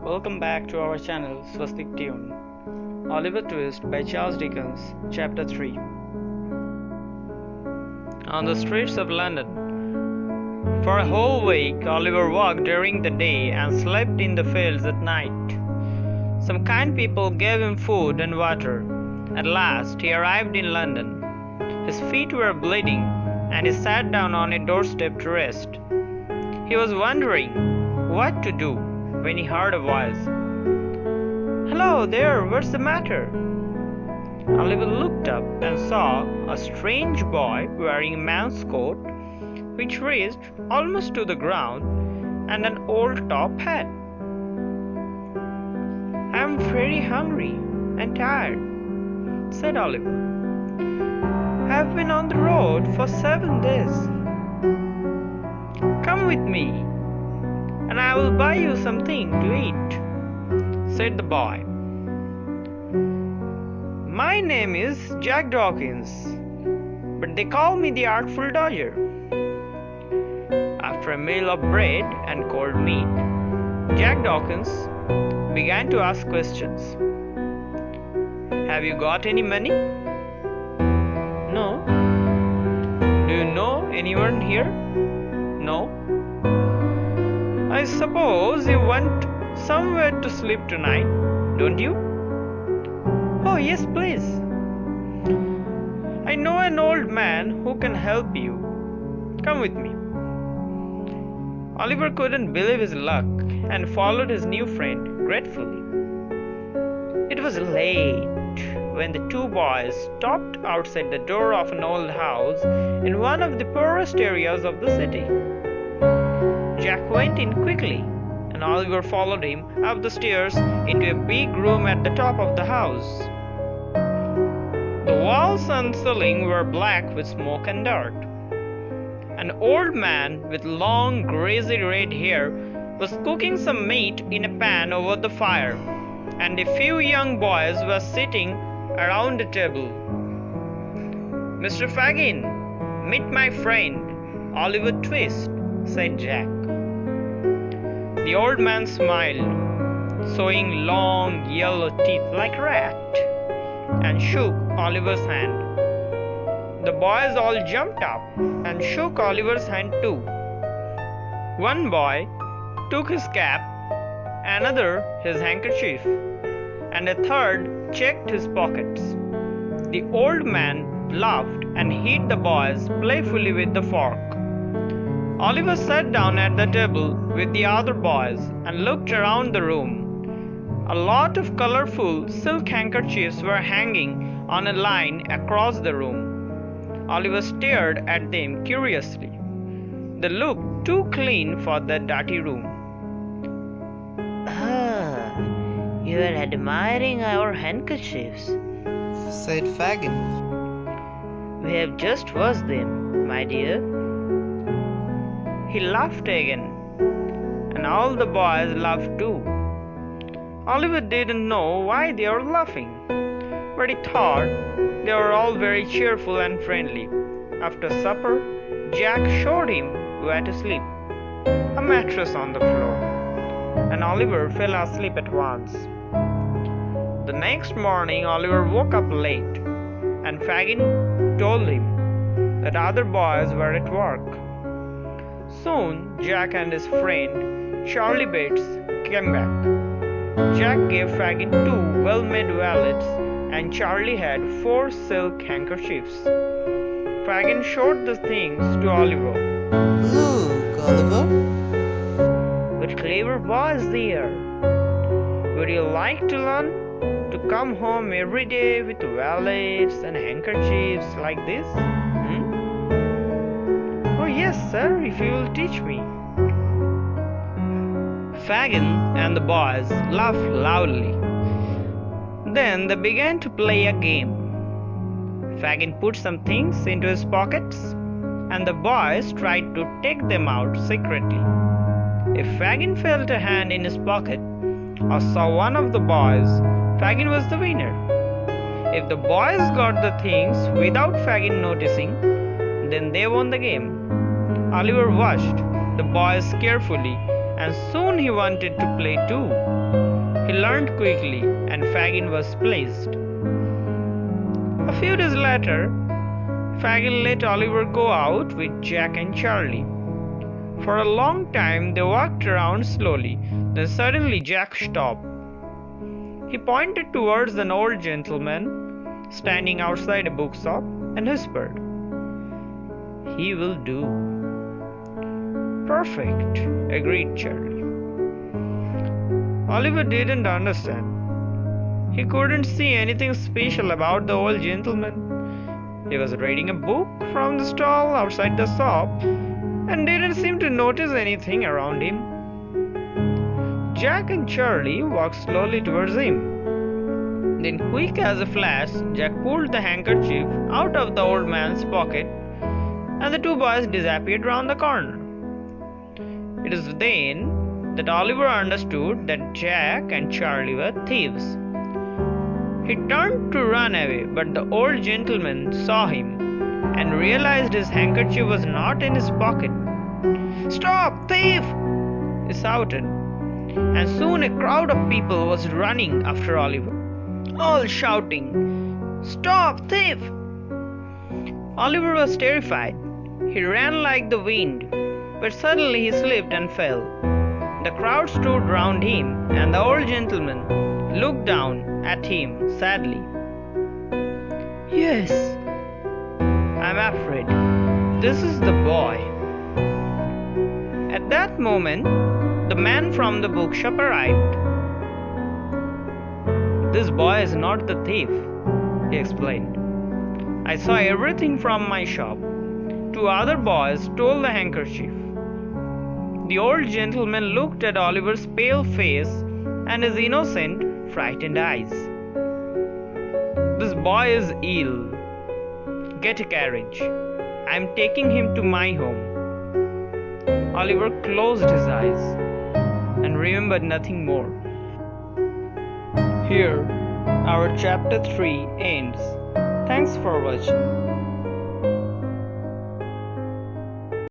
Welcome back to our channel Swastik Tune. Oliver Twist by Charles Dickens, Chapter 3. On the streets of London. For a whole week, Oliver walked during the day and slept in the fields at night. Some kind people gave him food and water. At last, he arrived in London. His feet were bleeding, and he sat down on a doorstep to rest. He was wondering what to do when he heard a voice. "Hello there, what's the matter?" Oliver looked up and saw a strange boy wearing a man's coat, which reached almost to the ground, and an old top hat. "I'm very hungry and tired," said Oliver. "I've been on the road for 7 days. Come with me, and I will buy you something to eat," said the boy. "My name is Jack Dawkins, but they call me the Artful Dodger." After a meal of bread and cold meat, Jack Dawkins began to ask questions. "Have you got any money?" "No." "Do you know anyone here?" "No." "I suppose you want somewhere to sleep tonight, don't you?" "Oh, yes, please. I know an old man who can help you. Come with me." Oliver couldn't believe his luck and followed his new friend gratefully. It was late when the two boys stopped outside the door of an old house in one of the poorest areas of the city. Jack went in quickly, and Oliver followed him up the stairs into a big room at the top of the house. The walls and ceiling were black with smoke and dirt. An old man with long, greasy red hair was cooking some meat in a pan over the fire, and a few young boys were sitting around the table. "Mr. Fagin, meet my friend, Oliver Twist," said Jack. The old man smiled, showing long yellow teeth like a rat, and shook Oliver's hand. The boys all jumped up and shook Oliver's hand too. One boy took his cap, another his handkerchief, and a third checked his pockets. The old man laughed and hit the boys playfully with the fork. Oliver sat down at the table with the other boys and looked around the room. A lot of colorful silk handkerchiefs were hanging on a line across the room. Oliver stared at them curiously. They looked too clean for that dirty room. "Ah, you are admiring our handkerchiefs," said Fagin. "We have just washed them, my dear." He laughed again, and all the boys laughed too. Oliver didn't know why they were laughing, but he thought they were all very cheerful and friendly. After supper, Jack showed him where to sleep, a mattress on the floor, and Oliver fell asleep at once. The next morning, Oliver woke up late, and Fagin told him that other boys were at work. Soon, Jack and his friend Charlie Bates came back. Jack gave Fagin 2 well-made wallets, and Charlie had 4 silk handkerchiefs. Fagin showed the things to Oliver. "Look, Oliver. "What clever boys they are. Would you like to learn to come home every day with wallets and handkerchiefs like this?" "Oh yes, sir, if you will teach me." Fagin and the boys laughed loudly. Then they began to play a game. Fagin put some things into his pockets, and the boys tried to take them out secretly. If Fagin felt a hand in his pocket or saw one of the boys, Fagin was the winner. If the boys got the things without Fagin noticing, then they won the game. Oliver watched the boys carefully, and soon he wanted to play too. He learned quickly, and Fagin was pleased. A few days later, Fagin let Oliver go out with Jack and Charlie. For a long time they walked around slowly. Then suddenly Jack stopped. He pointed towards an old gentleman standing outside a bookshop and whispered, "He will do." "Perfect," agreed Charlie. Oliver didn't understand. He couldn't see anything special about the old gentleman. He was reading a book from the stall outside the shop and didn't seem to notice anything around him. Jack and Charlie walked slowly towards him. Then, quick as a flash, Jack pulled the handkerchief out of the old man's pocket, and the two boys disappeared round the corner. It is then that Oliver understood that Jack and Charlie were thieves. He turned to run away, but the old gentleman saw him and realized his handkerchief was not in his pocket. "Stop, thief!" he shouted, and soon a crowd of people was running after Oliver, all shouting, "Stop, thief!" Oliver was terrified. He ran like the wind, but suddenly he slipped and fell. The crowd stood round him, and the old gentleman looked down at him sadly. "Yes, I'm afraid this is the boy." At that moment, the man from the bookshop arrived. "This boy is not the thief," he explained. "I saw everything from my shop. Two other boys stole the handkerchief." The old gentleman looked at Oliver's pale face and his innocent, frightened eyes. "This boy is ill. Get a carriage. I am taking him to my home." Oliver closed his eyes and remembered nothing more. Here, our chapter 3 ends. Thanks for watching.